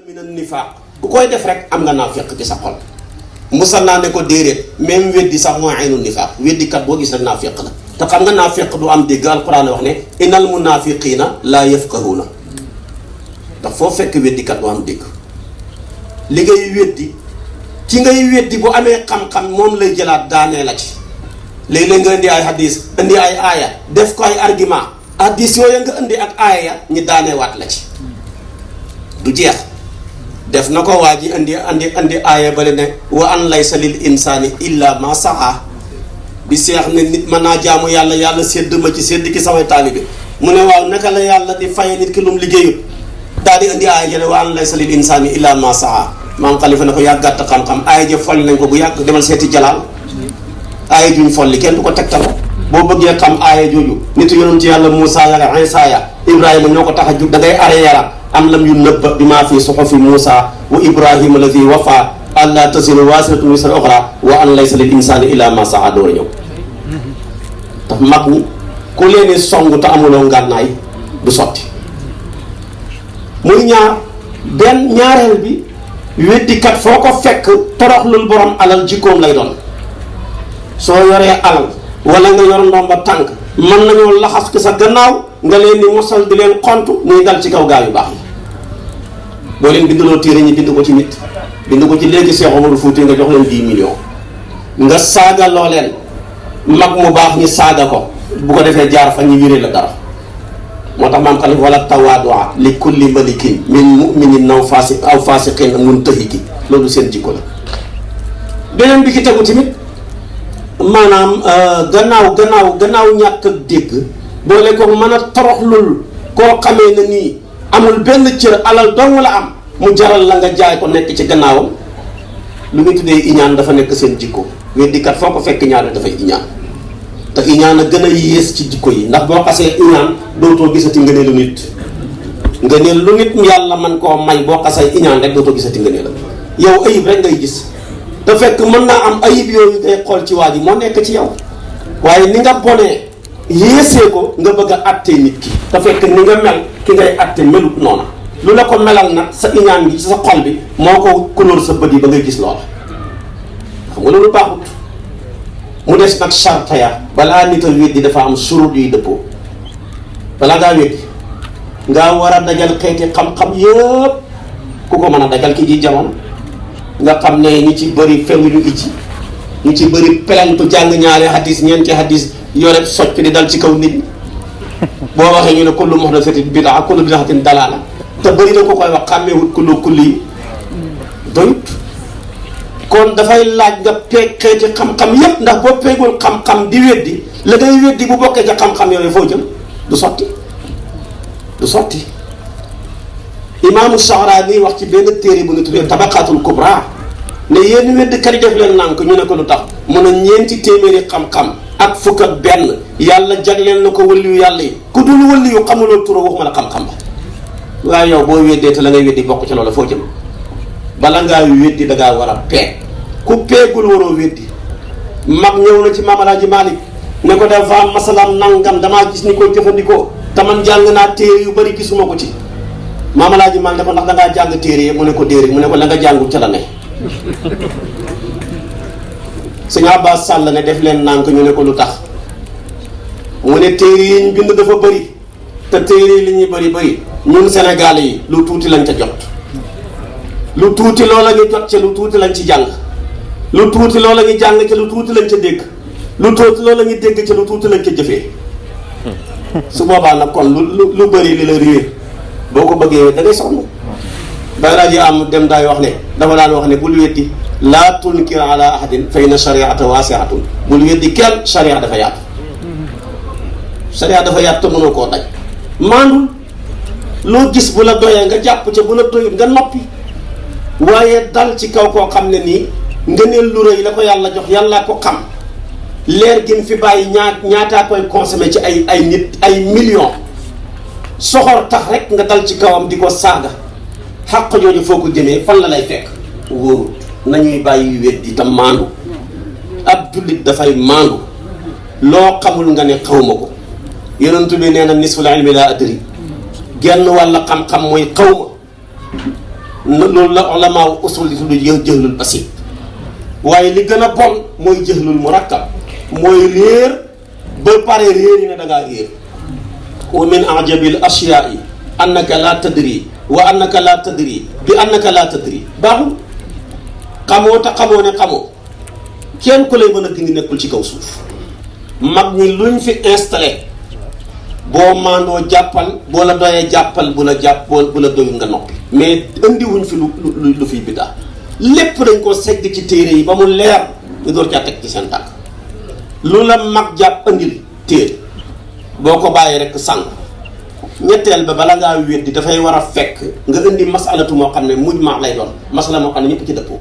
min an-nifaaq ku koy def rek am nga naafiq ci sa xol. musal naa ne ko déedéet même weddi sax mooy aynu nifaaq weddi kat boo gis rek naafiq la te xam nga naafiq du am dégg alquran wax ne innal munaafiqiina laa yafqahuuna ndax foo fekk weddi kat du am dégg li ngay weddi ci ngay weddi bu amee xam-xam moom lay jëlaat daanee la ci léeg-léeg nga indi ay hadis indi ay aaya def ko ay argument hadis yooyu nga indi ak aaya ñi daaneewaat la ci du jeex. def na ko waa ji andi aaya bale ne wa an laysa lil insaani illa ma saa bi seex ne nit mën naa jaamu yàlla yàlla sédd ma ci sédd ki samay taalibe mu ne waaw naka la yàlla di faye nit ki lu mu liggéeyut daal di andi aaya jële wa an laysa lil insaani illa ma saa maam xalifa ne ko yaa gàtt xam-xam aaya ja folli nañ ko bu yàgg demal seeti jalaal aaya juñ folli kenn du ko tegtaloo boo bëggee xam aaya jooju nitu yonent ci yàlla Moussa ya Isa ya Ibrahima ñoo ko tax a jug da ngay arrière am lam yu nëbba bi maa fi suhufi Moussa wa Ibrahima alladi wafa alla taziru waziratun wizra ukhra wa an laysa lil insani illa ma saa door a ñëw tax mag ñi ku leen song te amuloo ngànnaay du sotti muy ñaareel bi weddikat foo ko fekk toroxlul borom alal jikkoom lay doon soo yoree alal wala nga yor ndomba tànk mën nañoo laxas ko sa gannaaw nga leen di mosal di leen xontu ñuy dal ci kaw gaa yu baax yi boo leen bindaloo téere ñi bind ko ci nit bind ko ci léegi Cheikh Omarou Fouti nga jox leen 10 millions nga saaga loo leen mag mu baax ñi saaga ko bu ko defee jaar fa ñu wiree la dara moo tax maam xalif wala tawaadua li kulli malikin min muminin aw fasiqin muntahiki loolu seen jikko la beneen bi ki tegu tamit maanaam gannaaw ñàkk ak dégg boole ko mën a toroxlul koo xamee na nii amul benn cër alal dong la am mu jaral la nga jaay ko nekk ci gannaawam lu ñu tuddee iñaan dafa nekk seen jikko weddikat foo ko fekk ñaare dafay iñaan te iñaan a gën a yées ci jikko yi ndax boo xasee iñaan dootoo gisati ngëneelu nit ngëneel lu nit yàlla man koo may boo xasee iñaan rek dootoo gisati ngëneel la yow ayib rek ngay gis te fekk mën naa am ayib yooyu ngay xool ci waa ji moo nekk ci yow waaye ni nga bonee yéesee ko nga bëgg a àttee nit ki te fekk ni nga mel ki ngay àtte melut noona lu la ko melal nag sa iñaan gi ci sa xol bi moo ko couleur sa bët yi ba ngay gis loola xam nga loolu baaxut mu des nag charte ya balaa nit a weddi dafa am surut yuy dëppoo balaa ngaa weddi ngaa war a dajal xeeti xam-xam yëpp ku ko mën a dajal ki ji jamono nga xam ne ñi ci bëri femuñu icci ñi ci bëri pelantu jàng ñaari hadis ñeenti hadis yore socc di dal ci kaw nit ñi boo waxee ñu ne kullu muhdathatin bid'a kullu bid'atin dalaala te bëri na ko koy wax xàmmeewut kulli doyut kon dafay laaj nga peeg xeeti xam-xam yépp ndax boo peegul xam-xam di weddi la ngay weddi bu bokkee ca xam-xam yooyu foo jëm du sotti imaamu Sha'rani wax ci benn téere bu ñu tuddee tabaqaatul kubra ne yéen weddikat yi def leen nànk ñu ne ko lu tax mun a ñeenti téeméeri xam-xam ak fukk ak benn yàlla jagleel na ko wëliyu yàlla yi ku dul wëliyu xamuloo turo waxuma la xam-xam ba waaye yow boo weddee te la ngay weddi bokk ci loolu foo jëm bala ngaa weddi da ngaa war a peeg ku peegul waroo weddi mag ñëw na ci Maam Alaaji Maalik ne ko dafa am masalam nangam damaa gis ni koy jëfandikoo te man jàng naa téere yu bari gisuma ko ci Maam Alaaji Maalik ne ko ndax dangaa jàng téere yi mu ne ko déedéet mu ne ko la nga jàngul ca la ne sëñ Abbas Sall ne def leen nànk ñu ne ko lu tax mu ne téere yi ñu bind dafa bëri te téere yi li ñuy bëri ñun Sénégal yi lu tuuti lañ ca jot lu tuuti loola ñu jot ca lu tuuti lañ ci jàng lu tuuti loola ñu jàng ca lu tuuti lañ ca dégg lu tuuti loola ñu dégg ca lu tuuti lañ ca jëfee su boobaa nag kon lu bëri li la réer boo ko bëggee da ngay sonn bay rajo am dem daay wax ne dama daan wax ne bul weddi laa tunkir ala ahadin fa inna shariata waasiatun bul weddi kenn sharia dafa yaatu te mënoo koo daj maandul loo gis bu la doyee nga jàpp ca bu la doyut nga noppi waaye dal ci kaw koo xam ne nii ngëneel lu rëy la ko yàlla jox yàlla ko xam leer gi mu fi bàyyi ñaataa koy consommé ci ay nit ay millions soxor tax rek nga dal ci kawam di ko saaga xàq jooju foo ko jëmee fan la lay fekk wóorul nañuy bàyyi weddi tam maandu ab jullit dafay maandu loo xamul nga ne xawma ko yonent bi nee na nisful ilmi laa adri genn wàlla xam-xam mooy xawma loolu la ulama usul di tudd jëhlul basit. waaye li gën a bon mooy jëhlul murakkab mooy réer ba pare réer yi ne da ngaa réer. wa min ajabil ashyaa'i annaka la tadri wa annaka la tadri bi annaka la tadri baaxul. xamoo te xamoo ne xamoo kenn ku lay mën a gindi nekkul ci kaw suuf. mag ñi luñ fi installé boo maandoo jàppal boo la doyee jàppal bu la jàpp bu la doyul nga noppi. mais indiwuñ fi lu fiy biddaa lépp dañ ko segg ci téere yi ba mu leer ñu door caa teg ci seen tànk. lu la mag jàpp andil téere boo ko bàyyi rek sànq. ñetteel ba bala ngaa weddi dafay war a fekk nga indi masalatu moo xam ne mujma lay doon masala moo xam ne ñëpp ci dëppoo.